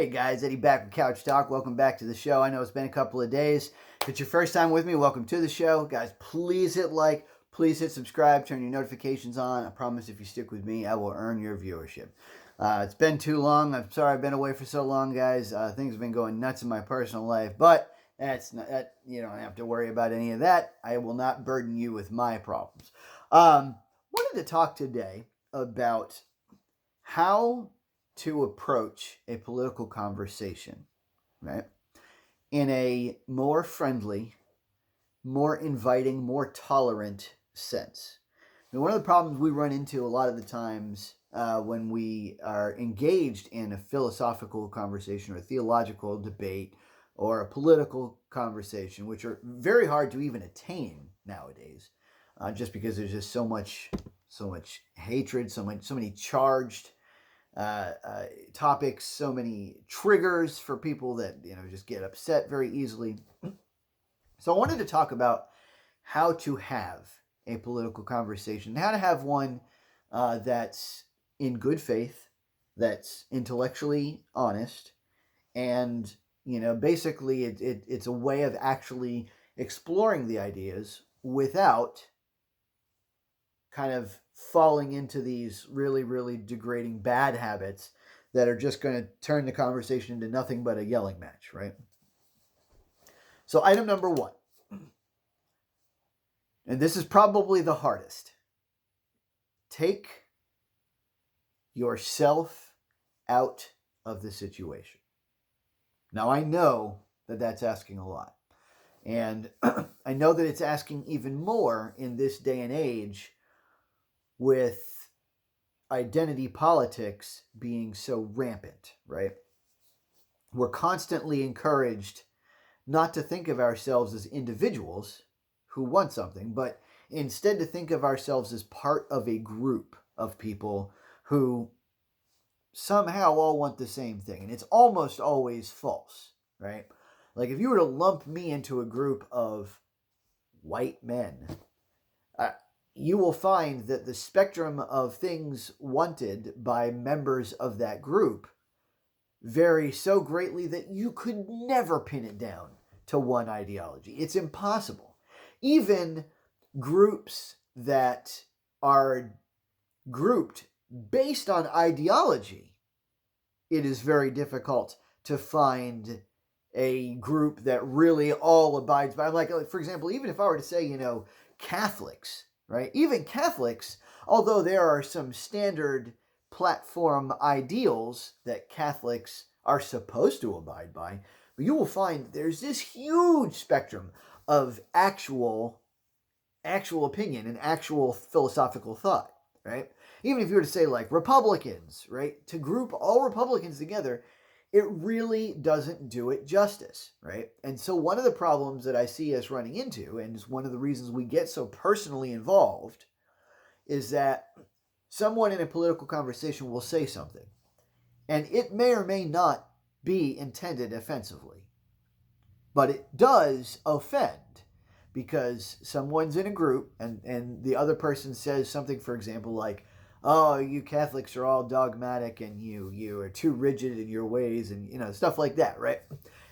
Hey guys, Eddie back with Couch Talk. Welcome back to the show. I know it's been a couple of days. If it's your first time with me, welcome to the show. Guys, please hit like, please hit subscribe, turn your notifications on. I promise if you stick with me, I will earn your viewership. It's been too long. I'm sorry I've been away for so long, guys. Things have been going nuts in my personal life, but you don't have to worry about any of that. I will not burden you with my problems. Wanted to talk today about how to approach a political conversation, right, in a more friendly, more inviting, more tolerant sense. Now, one of the problems we run into a lot of the times when we are engaged in a philosophical conversation or a theological debate or a political conversation, which are very hard to even attain nowadays, just because there's just so much hatred, so many charged topics, so many triggers for people that just get upset very easily. So I wanted to talk about how to have a political conversation, how to have one that's in good faith, that's intellectually honest, and basically it's a way of actually exploring the ideas without kind of falling into these really, really degrading bad habits that are just going to turn the conversation into nothing but a yelling match, right? So item number one, and this is probably the hardest: take yourself out of the situation. Now, I know that that's asking a lot. And I know that it's asking even more in this day and age with identity politics being so rampant, right? We're constantly encouraged not to think of ourselves as individuals who want something, but instead to think of ourselves as part of a group of people who somehow all want the same thing. And it's almost always false, right? Like if you were to lump me into a group of white men, you will find that the spectrum of things wanted by members of that group vary so greatly that you could never pin it down to one ideology. It's impossible. Even groups that are grouped based on ideology, it is very difficult to find a group that really all abides by. Like for example, even if I were to say, Catholics, right? Even Catholics, although there are some standard platform ideals that Catholics are supposed to abide by, but you will find there's this huge spectrum of actual opinion and actual philosophical thought, right? Even if you were to say like Republicans, right? To group all Republicans together, it really doesn't do it justice, right? And so one of the problems that I see us running into, and is one of the reasons we get so personally involved, is that someone in a political conversation will say something, and it may or may not be intended offensively, but it does offend because someone's in a group and the other person says something, for example, like, oh, you Catholics are all dogmatic and you are too rigid in your ways and, stuff like that, right?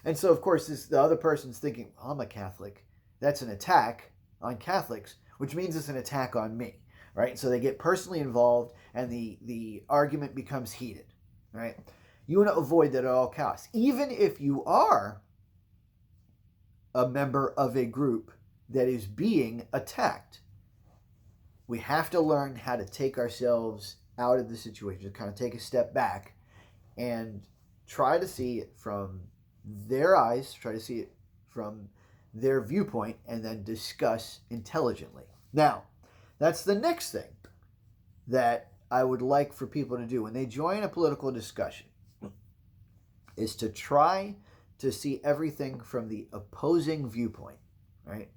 And so, of course, the other person's thinking, well, I'm a Catholic. That's an attack on Catholics, which means it's an attack on me, right? So they get personally involved and the argument becomes heated, right? You want to avoid that at all costs. Even if you are a member of a group that is being attacked, we have to learn how to take ourselves out of the situation, kind of take a step back and try to see it from their eyes, try to see it from their viewpoint, and then discuss intelligently. Now, that's the next thing that I would like for people to do when they join a political discussion, is to try to see everything from the opposing viewpoint, right?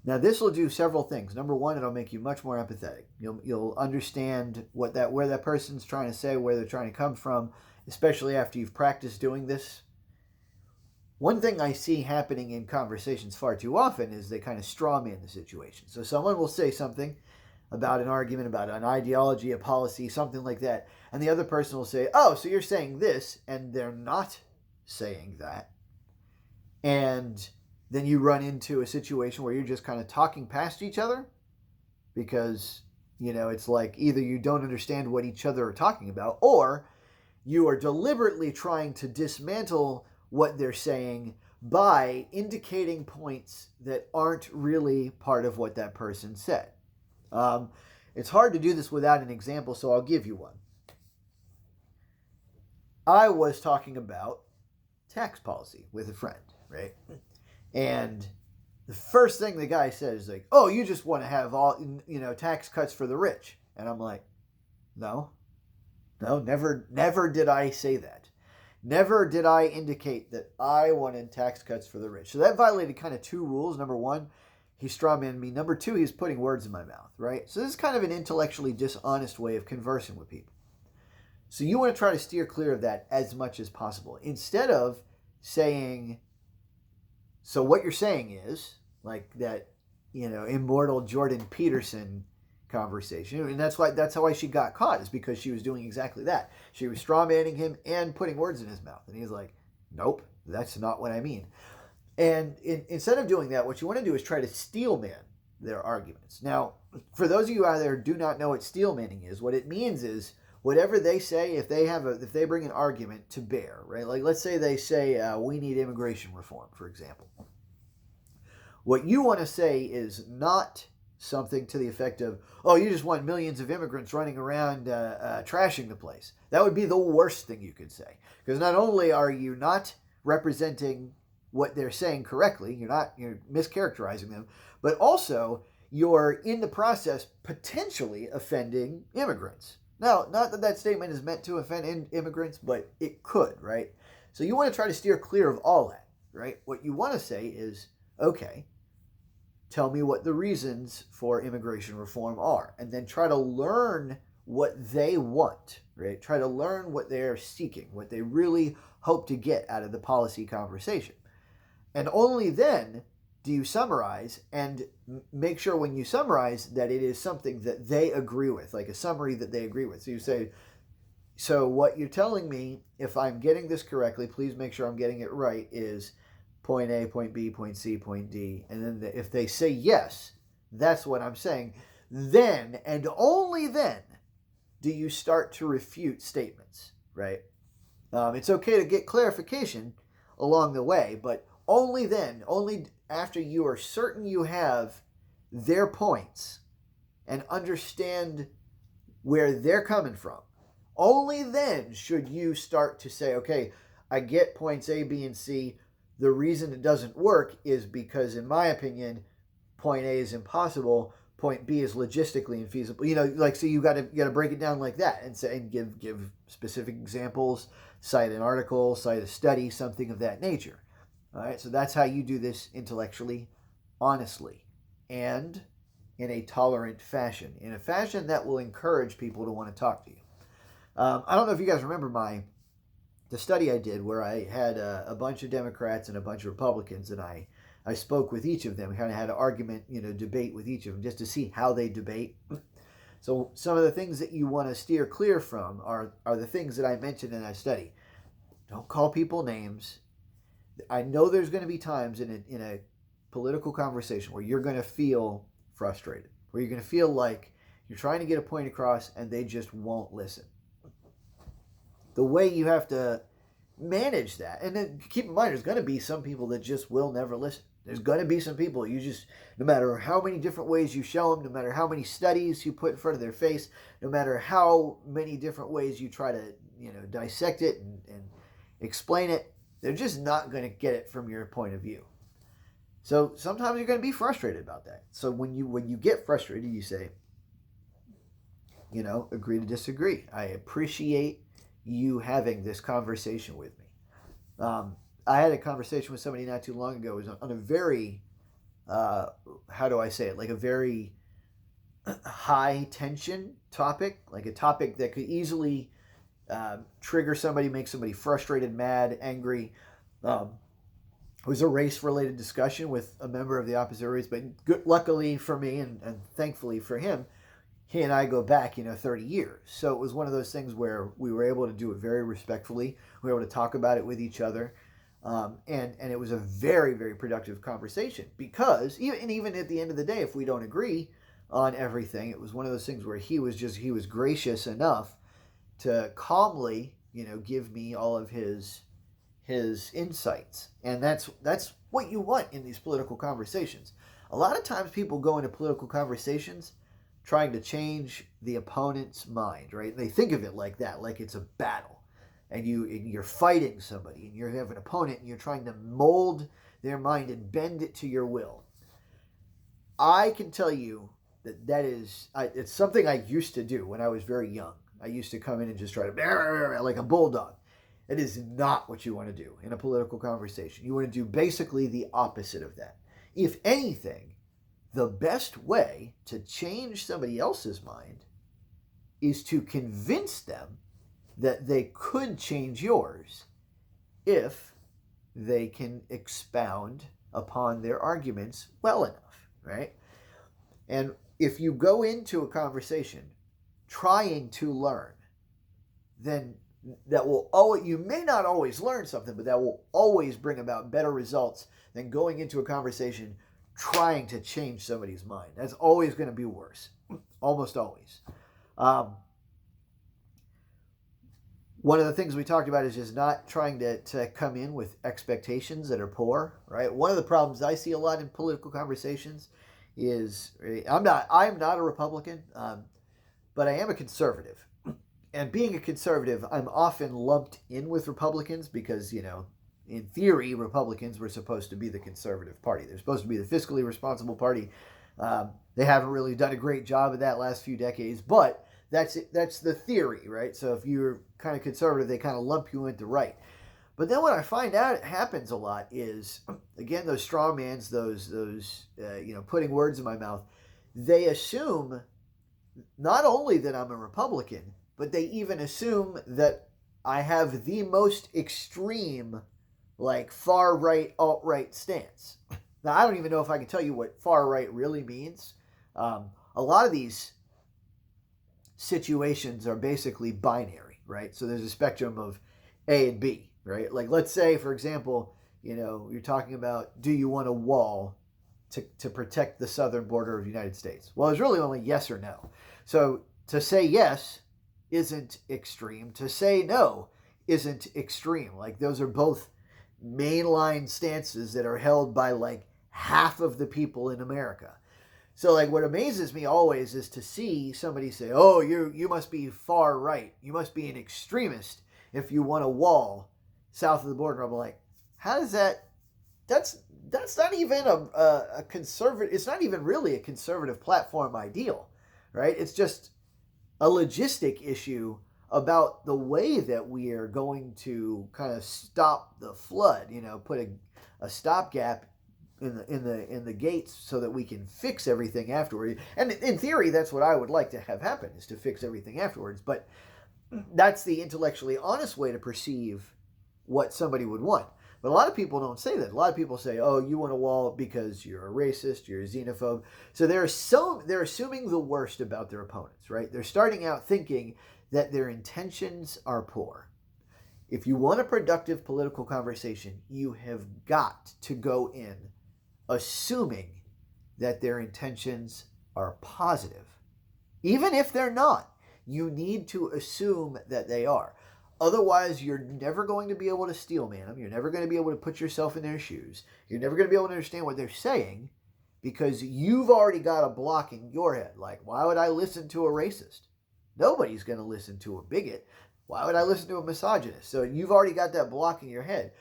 Now, this will do several things. Number one, it'll make you much more empathetic. You'll understand where that person's trying to say, where they're trying to come from, especially after you've practiced doing this. One thing I see happening in conversations far too often is they kind of straw man the situation. So someone will say something, about an argument, about an ideology, a policy, something like that. And the other person will say, oh, so you're saying this, and they're not saying that. And then you run into a situation where you're just kind of talking past each other because, it's like either you don't understand what each other are talking about, or you are deliberately trying to dismantle what they're saying by indicating points that aren't really part of what that person said. It's hard to do this without an example, so I'll give you one. I was talking about tax policy with a friend, right? And the first thing the guy said is like, oh, you just want to have all, tax cuts for the rich. And I'm like, no, never did I say that. Never did I indicate that I wanted tax cuts for the rich. So that violated kind of two rules. Number one, he strawmanned me. Number two, he's putting words in my mouth, right? So this is kind of an intellectually dishonest way of conversing with people. So you want to try to steer clear of that as much as possible. Instead of saying, so what you're saying is, like that, immortal Jordan Peterson conversation. And that's how she got caught, is because she was doing exactly that. She was strawmanning him and putting words in his mouth. And he's like, nope, that's not what I mean. And instead of doing that, what you want to do is try to steelman their arguments. Now, for those of you out there who do not know what steelmanning is, what it means is whatever they say, if they bring an argument to bear, right? Like let's say they say we need immigration reform, for example. What you want to say is not something to the effect of, oh, you just want millions of immigrants running around trashing the place. That would be the worst thing you could say, because not only are you not representing what they're saying correctly, you're mischaracterizing them, but also you're in the process potentially offending immigrants. Now, not that that statement is meant to offend immigrants, but it could, right? So you want to try to steer clear of all that, right? What you want to say is, okay, tell me what the reasons for immigration reform are, and then try to learn what they want, right? Try to learn what they're seeking, what they really hope to get out of the policy conversation. And only then do you summarize, and make sure when you summarize that it is something that they agree with, like a summary that they agree with. So you say, so what you're telling me, if I'm getting this correctly, please make sure I'm getting it right, is point A, point B, point C, point D. And then if they say yes, that's what I'm saying. Then, and only then, do you start to refute statements, right? It's okay to get clarification along the way, but only then, only after you are certain you have their points and understand where they're coming from, only then should you start to say, okay, I get points A, B, and C. The reason it doesn't work is because, in my opinion, point A is impossible, point B is logistically infeasible. So you got to break it down like that and say, and give specific examples, cite an article, cite a study, something of that nature. All right, so that's how you do this intellectually, honestly, and in a tolerant fashion, in a fashion that will encourage people to want to talk to you. I don't know if you guys remember the study I did where I had a bunch of Democrats and a bunch of Republicans, and I spoke with each of them, kind of had an argument, debate with each of them just to see how they debate. So some of the things that you want to steer clear from are the things that I mentioned in that study. Don't call people names. I know there's going to be times in a political conversation where you're going to feel frustrated, where you're going to feel like you're trying to get a point across and they just won't listen. The way you have to manage that, and then keep in mind, there's going to be some people that just will never listen. There's going to be some people no matter how many different ways you show them, no matter how many studies you put in front of their face, no matter how many different ways you try to dissect it and explain it, they're just not going to get it from your point of view. So sometimes you're going to be frustrated about that. So when you get frustrated, you say, agree to disagree. I appreciate you having this conversation with me. I had a conversation with somebody not too long ago. It was on a very, how do I say it? Like a very high tension topic, like a topic that could easily trigger somebody, make somebody frustrated, mad, angry. It was a race-related discussion with a member of the opposite race, but luckily for me and thankfully for him, he and I go back, 30 years. So it was one of those things where we were able to do it very respectfully. We were able to talk about it with each other. And it was a very, very productive conversation because even at the end of the day, if we don't agree on everything, it was one of those things where he was gracious enough to calmly, give me all of his insights. And that's what you want in these political conversations. A lot of times people go into political conversations trying to change the opponent's mind, right? They think of it like that, like it's a battle. And you're fighting somebody and you have an opponent and you're trying to mold their mind and bend it to your will. I can tell you that it's something I used to do when I was very young. I used to come in and just try to like a bulldog. It is not what you want to do in a political conversation. You want to do basically the opposite of that. If anything, the best way to change somebody else's mind is to convince them that they could change yours if they can expound upon their arguments well enough, right? And if you go into a conversation trying to learn, then you may not always learn something, but that will always bring about better results than going into a conversation trying to change somebody's mind. That's always going to be worse, almost always. One of the things we talked about is just not trying to come in with expectations that are poor, right? One of the problems I see a lot in political conversations is I'm not a Republican, but I am a conservative. And being a conservative, I'm often lumped in with Republicans because, in theory, Republicans were supposed to be the conservative party. They're supposed to be the fiscally responsible party. They haven't really done a great job of that last few decades, but that's the theory, right? So if you're kind of conservative, they kind of lump you into right. But then what I find out it happens a lot is, again, those straw mans, those putting words in my mouth, they assume not only that I'm a Republican, but they even assume that I have the most extreme, like far right, alt right stance. Now, I don't even know if I can tell you what far right really means. A lot of these situations are basically binary, right? So there's a spectrum of A and B, right? Like, let's say, for example, you're talking about, do you want a wall to protect the southern border of the United States? Well, it's really only yes or no. So to say yes isn't extreme. To say no isn't extreme. Like, those are both mainline stances that are held by like half of the people in America. So like what amazes me always is to see somebody say, oh, you must be far right. You must be an extremist if you want a wall south of the border. I'm like, how does that's not even a conservative, it's not even really a conservative platform ideal, right? It's just a logistic issue about the way that we are going to kind of stop the flood, put a stopgap in the gates so that we can fix everything afterward. And in theory, that's what I would like to have happen, is to fix everything afterwards. But that's the intellectually honest way to perceive what somebody would want. But a lot of people don't say that. A lot of people say, oh, you want a wall because you're a racist, you're a xenophobe. So they're assuming the worst about their opponents, right? They're starting out thinking that their intentions are poor. If you want a productive political conversation, you have got to go in assuming that their intentions are positive. Even if they're not, you need to assume that they are. Otherwise, you're never going to be able to steel man them. You're never going to be able to put yourself in their shoes. You're never going to be able to understand what they're saying because you've already got a block in your head. Like, why would I listen to a racist? Nobody's going to listen to a bigot. Why would I listen to a misogynist? So you've already got that block in your head.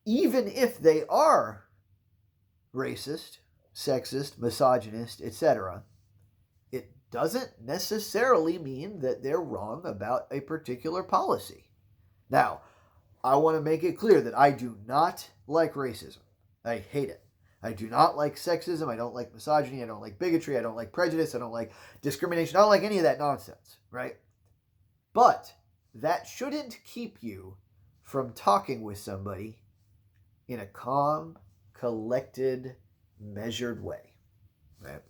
Even if they are racist, sexist, misogynist, etc., it doesn't necessarily mean that they're wrong about a particular policy. Now, I want to make it clear that I do not like racism. I hate it. I do not like sexism. I don't like misogyny. I don't like bigotry. I don't like prejudice. I don't like discrimination. I don't like any of that nonsense, right? But that shouldn't keep you from talking with somebody in a calm, collected, measured way, right?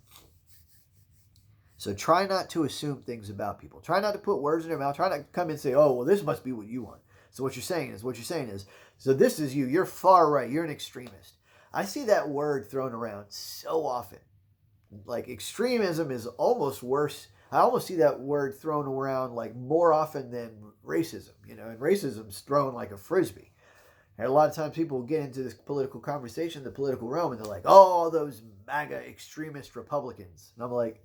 So try not to assume things about people. Try not to put words in their mouth. Try not to come in and say, oh, well, this must be what you want. So what you're saying is, so this is you. You're far right. You're an extremist. I see that word thrown around so often. Like extremism is almost worse. I almost see that word thrown around like more often than racism, and racism's thrown like a frisbee. And a lot of times people get into this political conversation, the political realm, and they're like, oh, those MAGA extremist Republicans. And I'm like,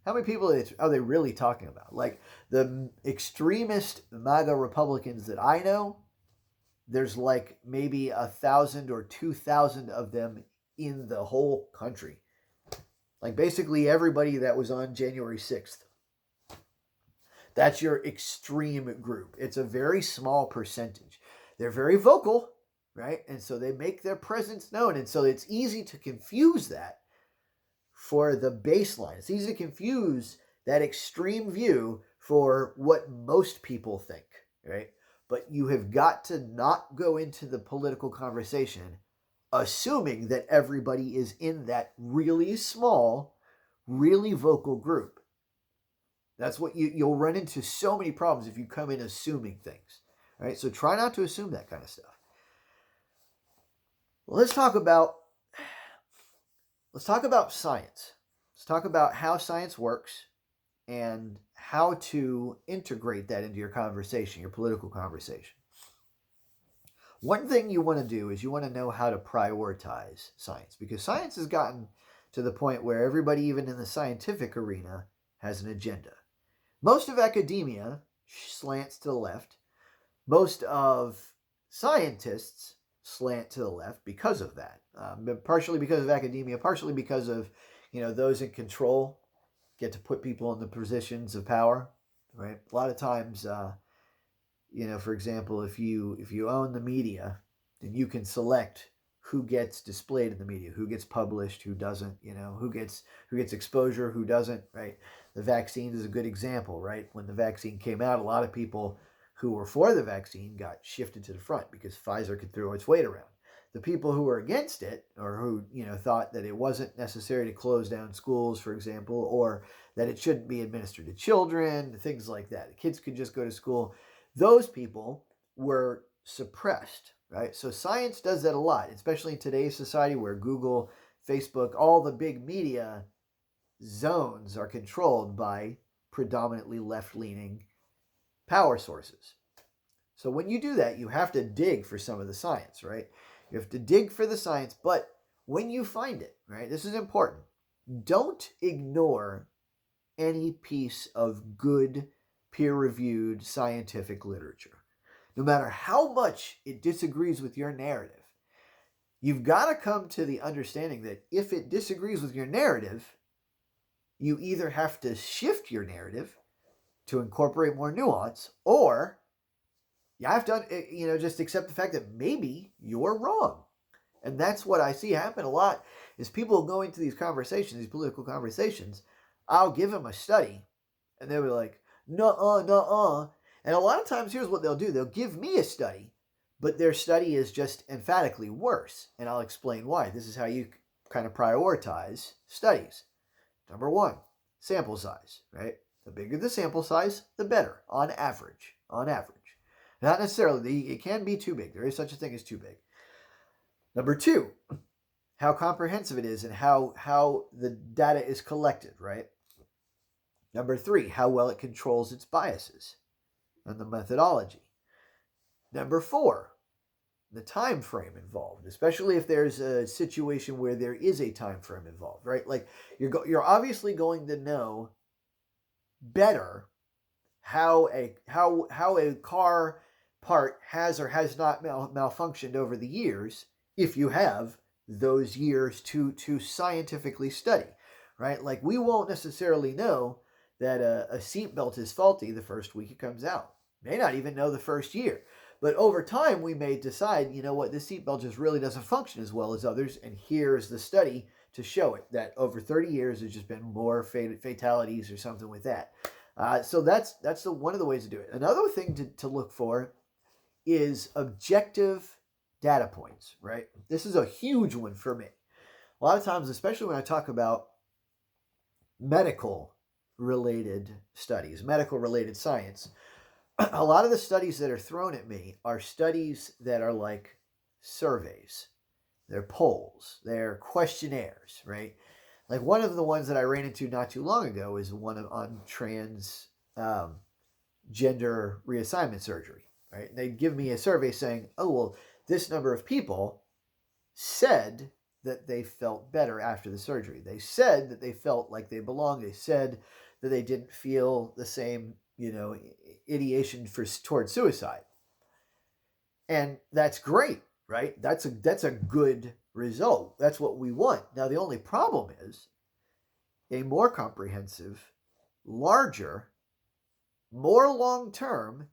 how many people are they really talking about? Like the extremist MAGA Republicans that I know, there's like maybe 1,000 or 2,000 of them in the whole country. Like basically everybody that was on January 6th. That's your extreme group. It's a very small percentage. They're very vocal, right? And so they make their presence known. And so it's easy to confuse that for the baseline. It's easy to confuse that extreme view for what most people think, right? But you have got to not go into the political conversation assuming that everybody is in that really small, really vocal group. That's what you'll run into so many problems if you come in assuming things. All right, so try not to assume that kind of stuff. Well, let's talk about science. Let's talk about how science works and how to integrate that into your conversation, your political conversation. One thing you want to do is you want to know how to prioritize science, because science has gotten to the point where everybody, even in the scientific arena, has an agenda. Most of academia slants to the left. Most of scientists slant to the left because of that. Partially because of academia, partially because of those in control get to put people in the positions of power. Right? A lot of times. For example, if you own the media, then you can select who gets displayed in the media, who gets published, who doesn't, who gets exposure, who doesn't, right? The vaccine is a good example, right? When the vaccine came out, a lot of people who were for the vaccine got shifted to the front because Pfizer could throw its weight around. The people who were against it, or who thought that it wasn't necessary to close down schools, for example, or that it shouldn't be administered to children, things like that. The kids could just go to school. Those people were suppressed, right? So science does that a lot, especially in today's society where Google, Facebook, all the big media zones are controlled by predominantly left-leaning power sources. So when you do that, you have to dig for some of the science, right? You have to dig for the science, but when you find it, right, this is important. Don't ignore any piece of good peer-reviewed scientific literature. No matter how much it disagrees with your narrative, you've got to come to the understanding that if it disagrees with your narrative, you either have to shift your narrative to incorporate more nuance, or you have to, just accept the fact that maybe you're wrong. And that's what I see happen a lot, is people go into these conversations, these political conversations. I'll give them a study, and they'll be like, nuh-uh. And a lot of times, here's what they'll do. They'll give me a study, but their study is just emphatically worse. And I'll explain why. This is how you kind of prioritize studies. Number one, sample size, right? The bigger the sample size, the better, on average. Not necessarily, it can be too big. There is such a thing as too big. Number two, how comprehensive it is and how the data is collected, right? Number three, how well it controls its biases and the methodology. Number four, the time frame involved, especially if there's a situation where there is a time frame involved, right? Like you're obviously going to know better how a car part has or has not malfunctioned over the years if you have those years to scientifically study, right? Like we won't necessarily know that a seatbelt is faulty the first week it comes out. May not even know the first year. But over time, we may decide, this seatbelt just really doesn't function as well as others. And here's the study to show it, that over 30 years, there's just been more fatalities or something with that. So that's one of the ways to do it. Another thing to look for is objective data points, right? This is a huge one for me. A lot of times, especially when I talk about medical related studies, medical related science, a lot of the studies that are thrown at me are studies that are like surveys. They're polls, they're questionnaires, right? Like one of the ones that I ran into not too long ago is one on trans gender reassignment surgery, right? They'd give me a survey saying, oh, well, this number of people said that they felt better after the surgery. They said that they felt like they belonged. They said that they didn't feel the same, ideation towards suicide. And that's great, right? That's a good result. That's what we want. Now the only problem is a more comprehensive, larger, more long-term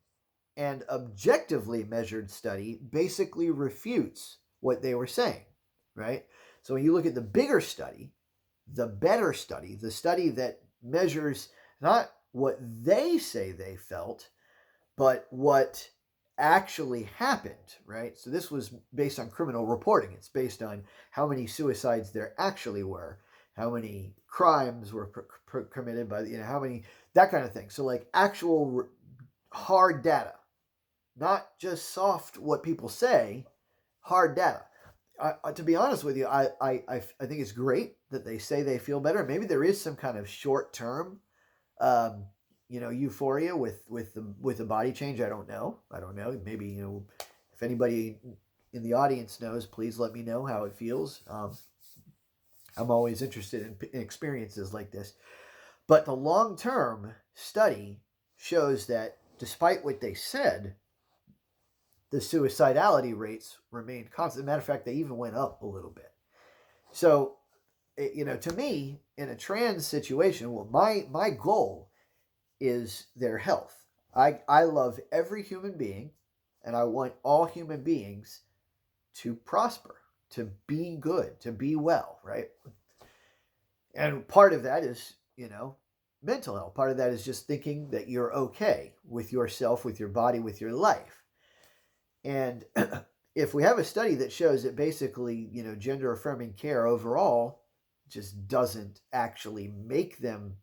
and objectively measured study basically refutes what they were saying, right? So when you look at the bigger study, the better study, the study that measures not what they say they felt, but what actually happened, right? So this was based on criminal reporting. It's based on how many suicides there actually were, how many crimes were committed by, how many, that kind of thing. So like actual hard data, not just soft what people say, hard data. To be honest with you, I think it's great that they say they feel better. Maybe there is some kind of short term, euphoria with the body change. I don't know. Maybe if anybody in the audience knows, please let me know how it feels. I'm always interested in experiences like this. But the long term study shows that despite what they said, the suicidality rates remained constant. Matter of fact, they even went up a little bit. So, to me, in a trans situation, well, my goal is their health. I love every human being, and I want all human beings to prosper, to be good, to be well, right? And part of that is, mental health. Part of that is just thinking that you're okay with yourself, with your body, with your life. And if we have a study that shows that basically, gender affirming care overall just doesn't actually make them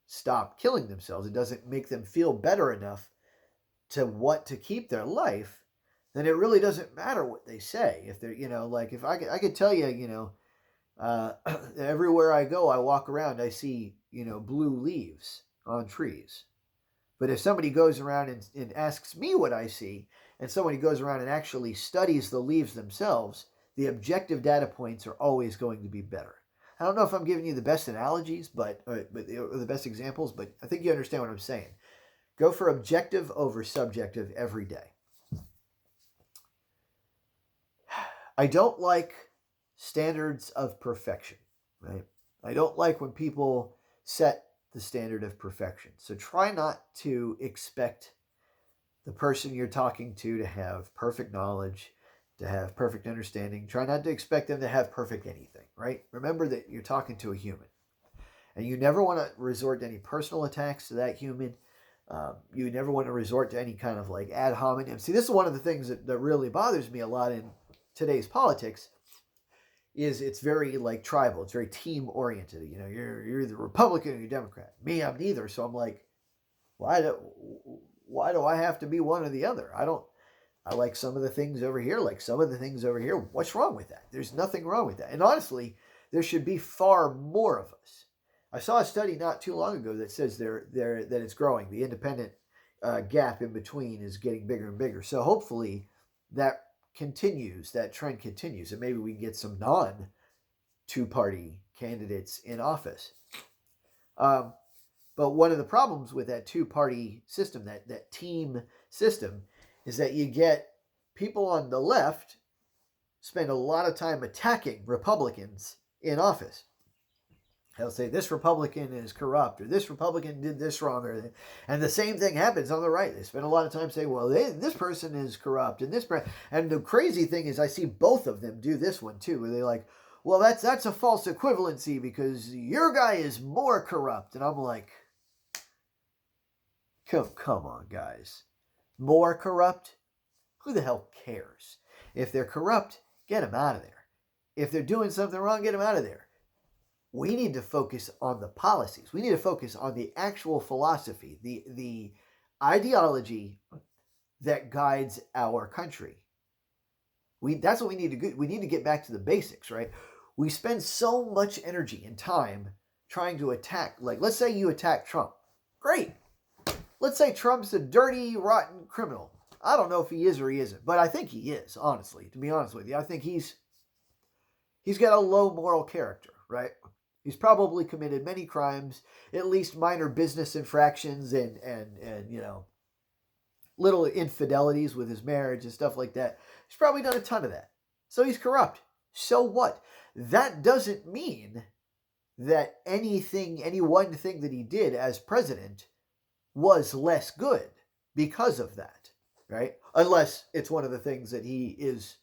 stop killing themselves, it doesn't make them feel better enough to want to keep their life, then it really doesn't matter what they say. If they're, like if I could tell you, everywhere I go, I walk around, I see, blue leaves on trees. But if somebody goes around and asks me what I see, and somebody goes around and actually studies the leaves themselves, the objective data points are always going to be better. I don't know if I'm giving you the best analogies, or the best examples, but I think you understand what I'm saying. Go for objective over subjective every day. I don't like standards of perfection, right? I don't like when people set the standard of perfection. So try not to expect the person you're talking to have perfect knowledge, to have perfect understanding. Try not to expect them to have perfect anything, right? Remember that you're talking to a human. And you never want to resort to any personal attacks to that human. You never want to resort to any kind of like ad hominem. See, this is one of the things that really bothers me a lot in today's politics is it's very like tribal. It's very team oriented. You're either Republican or you're Democrat. Me, I'm neither. So I'm like, why do I have to be one or the other? I like some of the things over here, like some of the things over here. What's wrong with that? There's nothing wrong with that. And honestly, there should be far more of us. I saw a study not too long ago that says that it's growing. The independent gap in between is getting bigger and bigger. So hopefully that continues, that trend continues, and maybe we can get some non-two-party candidates in office. But one of the problems with that two-party system, that team system, is that you get people on the left spend a lot of time attacking Republicans in office. They'll say this Republican is corrupt, or this Republican did this wrong, and the same thing happens on the right. They spend a lot of time saying, well, this person is corrupt, and the crazy thing is I see both of them do this one too, where they're like, well, that's a false equivalency because your guy is more corrupt. And I'm like, come on, guys. More corrupt? Who the hell cares? If they're corrupt, get them out of there. If they're doing something wrong, get them out of there. We need to focus on the policies. We need to focus on the actual philosophy, the ideology that guides our country. That's what we need to do. We need to get back to the basics, right? We spend so much energy and time trying to attack, like, let's say you attack Trump. Great. Let's say Trump's a dirty, rotten criminal. I don't know if he is or he isn't, but I think he is, honestly, to be honest with you. I think he's got a low moral character, right? He's probably committed many crimes, at least minor business infractions and little infidelities with his marriage and stuff like that. He's probably done a ton of that. So he's corrupt. So what? That doesn't mean that any one thing that he did as president was less good because of that, right? Unless it's one of the things that he is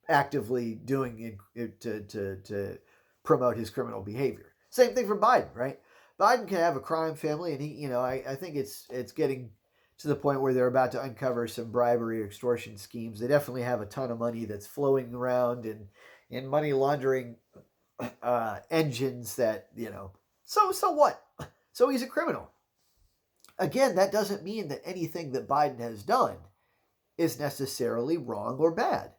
actively doing to promote his criminal behavior. Same thing for Biden, right? Biden can have a crime family, and I think it's getting to the point where they're about to uncover some bribery or extortion schemes. They definitely have a ton of money that's flowing around in money laundering engines that, so what? So he's a criminal. Again, that doesn't mean that anything that Biden has done is necessarily wrong or bad.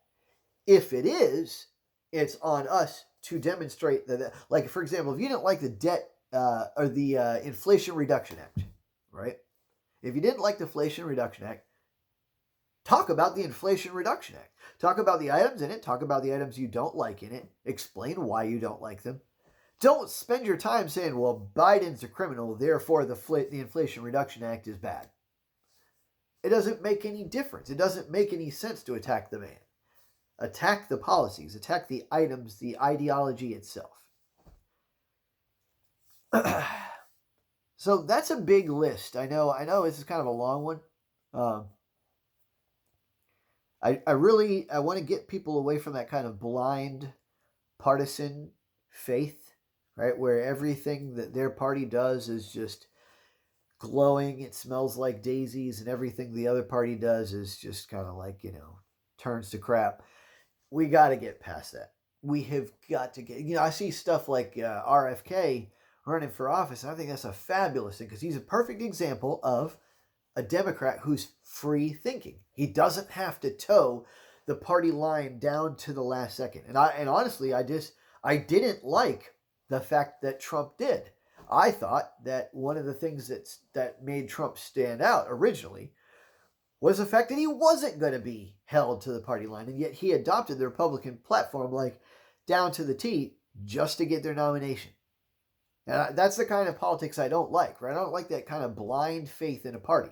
If it is, it's on us to demonstrate that, like, for example, if you didn't like the debt or the Inflation Reduction Act, right? If you didn't like the Inflation Reduction Act, talk about the Inflation Reduction Act. Talk about the items in it. Talk about the items you don't like in it. Explain why you don't like them. Don't spend your time saying, well, Biden's a criminal, therefore the Inflation Reduction Act is bad. It doesn't make any difference. It doesn't make any sense to attack the man. Attack the policies. Attack the items, the ideology itself. So that's a big list. I know this is kind of a long one. I want to get people away from that kind of blind partisan faith, right? Where everything that their party does is just glowing. It smells like daisies, and everything the other party does is just kind of like, turns to crap. We got to get past that. We have got to get, I see stuff like RFK running for office, and I think that's a fabulous thing because he's a perfect example of a Democrat who's free thinking. He doesn't have to toe the party line down to the last second. And honestly, I didn't like the fact that Trump did. I thought that one of the things that made Trump stand out originally was the fact that he wasn't going to be held to the party line, and yet he adopted the Republican platform like down to the T just to get their nomination. And that's the kind of politics I don't like, right? I don't like that kind of blind faith in a party.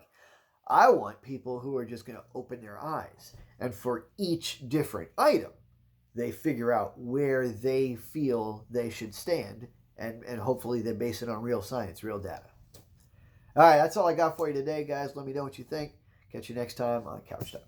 I want people who are just going to open their eyes, and for each different item, they figure out where they feel they should stand, and hopefully they base it on real science, real data. All right, that's all I got for you today, guys. Let me know what you think. Catch you next time on Couch Talk.